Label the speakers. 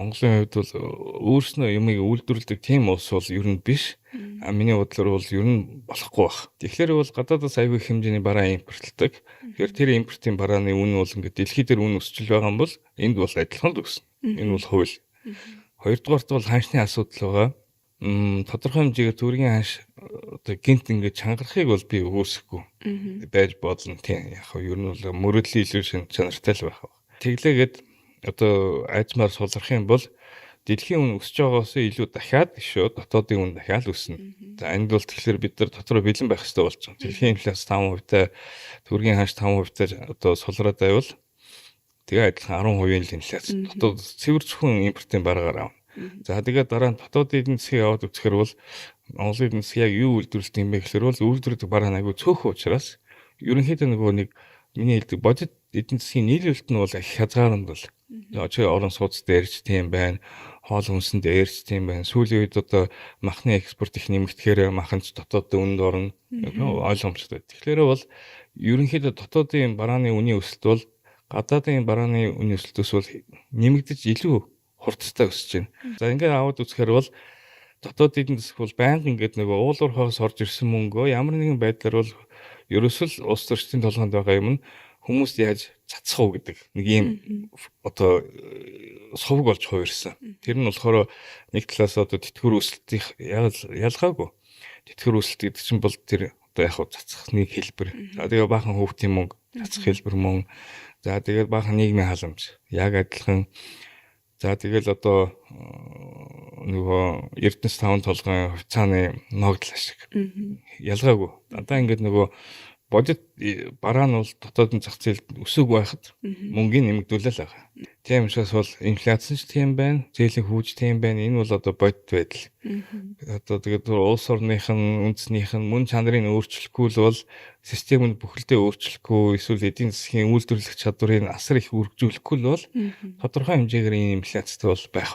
Speaker 1: Монголын хувьд бол өөрснөө юмыг үйлдвэрлэдэг тийм улс бол ер нь биш. Миний бодлоор бол ер нь болохгүй байх. Тэгэхээр бол гадаадаас аягүй их хэмжээний бараа импортлдог. Тэгэхээр тэр импортын барааны үн бол ингээд дэлхийд дээр үн өсчл байгаа юм бол энд бол адилхан л өснө. Энэ бол хууль. Хоёрдугаарт бол ханшны асуудал байгаа. Тодорхой хэмжээгээр төгрөгийн ханш одоо гинт ингээд чангарахыг бол би үүсэхгүй байж бодлоо тийм. Яг нь ер нь бол мөрөдлийн илүү шин чанартай л байх. Тэглээгээд одоо айдмаар сулрах юм бол дэлхийн үн өсөж байгаагаас илүү дахиад шүү дотоодын үн дахиад өснө. За энд бол тэгэхээр бид нар дотроо бэлэн байх хэрэгтэй болж байна. Дэлхийн инфляц 5%-тай төгрөгийн ханш 5%-тай одоо сулраад байвал тэгээ адилхан 10% л инфляц. Дотоод цэвэр зөвхөн импортын бараагаар авна. За тэгээд дараа нь дотоодын эдийн засгийг аваад үзэхээр бол Монголын эдийн засаг яг юу үйлдвэрлэдэг юм бэ гэхээр бол үйлдвэрлэдэг бараа нь аягүй цөөхөн учраас ерөнхийдөө нөгөө нэг миний хэлдэг бодит эдийн засгийн нийлүүлэлт нь бол их хязгаарлалт бол очоо орон сууц дээрч тийм байна. Хоол хүнсэнд дээрч тийм байна. Сүүлийн үед одоо махны экспорт их нэмэгдэхээр маханч дотоодын үнд орно. Ойлгомжтой. Тэгэхээр бол ерөнхийдөө дотоодын барааны үнийн өсөлт бол гадаадын барааны үнийн өсөлтөөс бол нэмэгдэж илүү хурдтай өсөж байна. За ингээд аваад үзэхээр бол дотоодын эдийн засаг бол байнга ингээд нөгөө уулуурхаас орж ирсэн мөнгөө ямар нэгэн байдлаар бол ерөөсөл улс төрчдийн толгойд байгаа юм нь хүмүүс яаж цацах уу гэдэг нэг юм одоо сувг болж хувирсан. Тэр нь болохоор нэг талаас одоо тэтгэвэр өсөлтийн ялгаагүй. Тэтгэвэр өсөлт гэдэг чинь бол тэр одоо яг цацхны хэлбэр. За тэгээ баахан хүүхдийн мөнгө цацах хэлбэр мөн. За тэгээд баахан нийгмийн халамж яг адилхан. За тэгэл одоо нөгөө Эрдэнэс 5 толгойн хувьцааны ногдол ашиг ялгаагүй. Дандаа ингээд нөгөө бодит бараа нь бол дотоодын зах зээлд өсөг байхад мөнгөний нэмэгдүүлэл байгаа. Тийм учраас бол инфляц ч тийм байна, зээлийн хүйж тийм байна. Энэ бол одоо бодит байдал. Одоо тэгээд улс орных нь үндэснийх нь мөн чанарыг өөрчлөхгүй л бол системд бүхэлдээ өөрчлөхгүй эсвэл эдийн засгийн үйлдвэрлэх чадварыг асар их үргэлжлүүлэхгүй л бол тодорхой хэмжээгээр энэ инфляцтай бол байх.